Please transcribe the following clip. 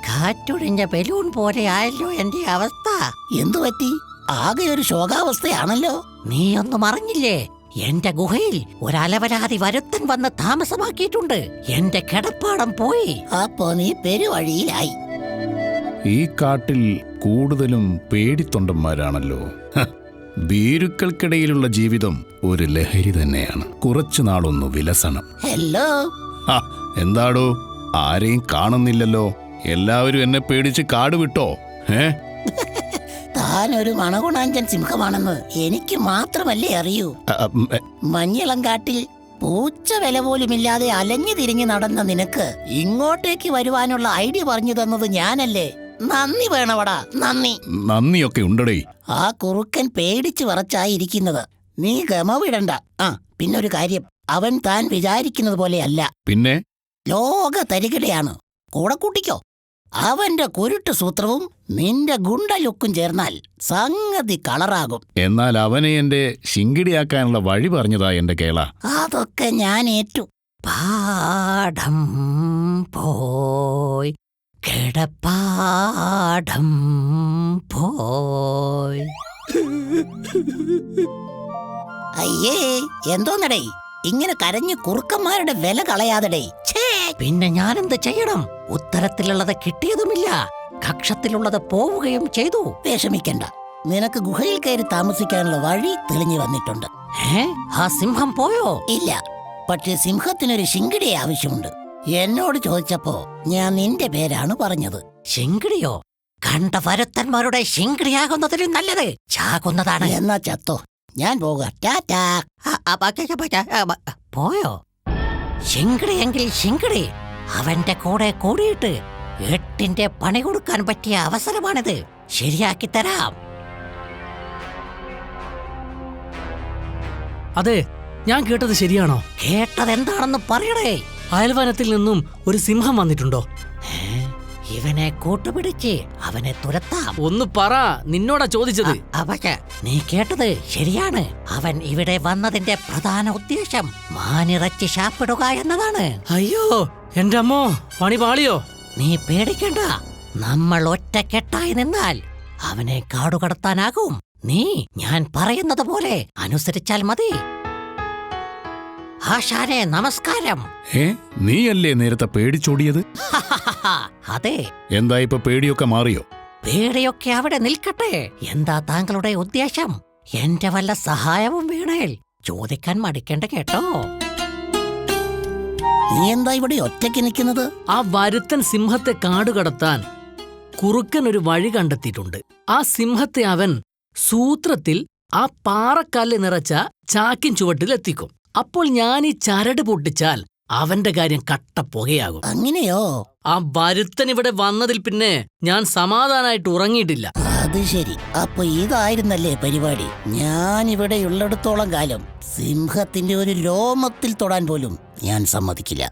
കാറ്റൊഴിഞ്ഞ balloon പോലെ ആയല്ലോ എന്റെ അവസ്ഥ. എന്തു പറ്റി? ആകെ ഒരു ശോകാവസ്ഥയാണല്ലോ. നീയൊന്നും അറിഞ്ഞില്ലേ? എന്റെ ഗുഹയിൽ ഒരലവരാതി വരുത്തൻ വന്ന് താമസമാക്കിയിട്ടുണ്ട്. എന്റെ കിടപ്പാടം പോയി. അപ്പോ നീ പെരുവഴിയിലായി. ഈ കാട്ടിൽ കൂടുതലും പേടിത്തൊണ്ടന്മാരാണല്ലോ. ഭീരുക്കൾക്കിടയിലുള്ള ജീവിതം ഒരു ലഹരി തന്നെയാണ്. കുറച്ചു നാളൊന്നു വിലസണം. ഹലോ, എന്താടോ, ആരെയും കാണുന്നില്ലല്ലോ. എല്ലാവരും എന്നെ പേടിച്ച് കാട് വിട്ടോ? താനൊരു മണകുണാഞ്ചൻ സിംഹമാണെന്ന് എനിക്ക് മാത്രമല്ലേ അറിയൂ. മഞ്ഞളം കാട്ടിൽ പൂച്ച വില പോലുമില്ലാതെ അലഞ്ഞു തിരിഞ്ഞു നടന്ന നിനക്ക് ഇങ്ങോട്ടേക്ക് വരുവാനുള്ള ഐഡിയ പറഞ്ഞു തന്നത് ഞാനല്ലേ. നന്ദി വേണവടാ, നന്ദി. നന്ദിയൊക്കെ ഉണ്ടടേ. ആ കുറുക്കൻ പേടിച്ചു വറച്ചായിരിക്കുന്നത്. നീ ഗമവിടണ്ട. പിന്നൊരു കാര്യം, അവൻ താൻ വിചാരിക്കുന്നത് പോലെയല്ല. പിന്നെ ലോക തരികിടയാണ്. കൂടെ കൂട്ടിക്കോ. അവന്റെ കുരുട്ട് സൂത്രവും നിന്റെ ഗുണ്ടലുക്കും ചേർന്നാൽ സംഗതി കളറാകും. എന്നാൽ അവനെ എന്റെ ശിങ്കിടിയാക്കാനുള്ള വഴി പറഞ്ഞതാ എന്റെ കേള. അതൊക്കെ ഞാൻ ഏറ്റു. പാടം പോയി കിടപ്പാടം പോയി. അയ്യേ, എന്തോന്നടേ ഇങ്ങനെ കരഞ്ഞു കുറുക്കന്മാരുടെ വില കളയാതടേ. പിന്നെ ഞാനെന്ത് ചെയ്യണം? ഉത്തരത്തിലുള്ളത് കിട്ടിയതുമില്ല, കക്ഷത്തിലുള്ളത് പോവുകയും ചെയ്തു. വിഷമിക്കണ്ട, നിനക്ക് ഗുഹയിൽ കയറി താമസിക്കാനുള്ള വഴി തെളിഞ്ഞു വന്നിട്ടുണ്ട്. ആ സിംഹം പോയോ? ഇല്ല, പക്ഷേ സിംഹത്തിനൊരു ശിങ്കിടി ആവശ്യമുണ്ട്. എന്നോട് ചോദിച്ചപ്പോ ഞാൻ നിന്റെ പേരാണ് പറഞ്ഞത്. ശിങ്കിടിയോ? കണ്ട വരുത്തന്മാരുടെ ശിങ്കിടിയാകുന്നതിലും നല്ലത് ചാകുന്നതാണ്. എന്നാ ചത്തോ, ഞാൻ പോകാ. ടാറ്റാ. പോയോ? ശിങ്കിടിയെങ്കിൽ ശിങ്കിടി. അവന്റെ കൂടെ കൂടിയിട്ട് 8ന്റെ പണി കൊടുക്കാൻ പറ്റിയ അവസരമാണിത്. ശരിയാക്കി തരാം. അതെ, ഞാൻ കേട്ടത് ശരിയാണോ? കേട്ടതെന്താണെന്ന് പറയണേ. അയൽവനത്തിൽ നിന്നും ഒരു സിംഹം വന്നിട്ടുണ്ടോ? ഇവനെ കൂട്ടുപിടിച്ച് അവനെ തുരത്താം. ഒന്ന് പറ, നിന്നോടാ ചോദിച്ചത്. അവക്ക് നീ കേട്ടത് ശരിയാണ്. അവൻ ഇവിടെ വന്നതിന്റെ പ്രധാന ഉദ്ദേശം മാനിറച്ചി ശാപ്പിടുക എന്നതാണ്. അയ്യോ എന്റെ അമ്മോ, പണി പാളിയോ? നീ പേടിക്കണ്ട, നമ്മൾ ഒറ്റക്കെട്ടായി നിന്നാൽ അവനെ കാടുകടത്താനാകും. നീ ഞാൻ പറയുന്നത് പോലെ അനുസരിച്ചാൽ മതി. ആശാനെ നമസ്കാരം. നീയല്ലേ നേരത്തെ പേടിച്ചോടിയത്? അതെ. എന്താ ഇപ്പൊ പേടിയൊക്കെ മാറിയോ? പേടിയൊക്കെ അവിടെ നിൽക്കട്ടെ. എന്താ താങ്കളുടെ ഉദ്ദേശം? എന്റെ വല്ല സഹായവും വേണേൽ ചോദിക്കാൻ മടിക്കണ്ട കേട്ടോ. നീ എന്താ ഇവിടെ ഒറ്റയ്ക്ക് നിൽക്കുന്നത്? ആ വരുത്തൻ സിംഹത്തെ കാടുകടത്താൻ കുറുക്കൻ ഒരു വഴി കണ്ടെത്തിയിട്ടുണ്ട്. ആ സിംഹത്തെ അവൻ സൂത്രത്തിൽ ആ പാറക്കല്ല് നിറച്ച ചാക്കിൻ ചുവട്ടിലെത്തിക്കും. അപ്പോൾ ഞാൻ ഈ ചരട് പൊട്ടിച്ചാൽ അവന്റെ കാര്യം കട്ടപ്പുകയാകും. അങ്ങനെയോ? ആ വരുത്തൻ ഇവിടെ വന്നതിൽ പിന്നെ ഞാൻ സമാധാനായിട്ട് ഉറങ്ങിയിട്ടില്ല. അത് ശരി, അപ്പൊ ഇതായിരുന്നല്ലേ പരിപാടി. ഞാൻ ഇവിടെ ഉള്ളിടത്തോളം കാലം സിംഹത്തിന്റെ ഒരു രോമത്തിൽ തൊടാൻ പോലും ഞാൻ സമ്മതിക്കില്ല.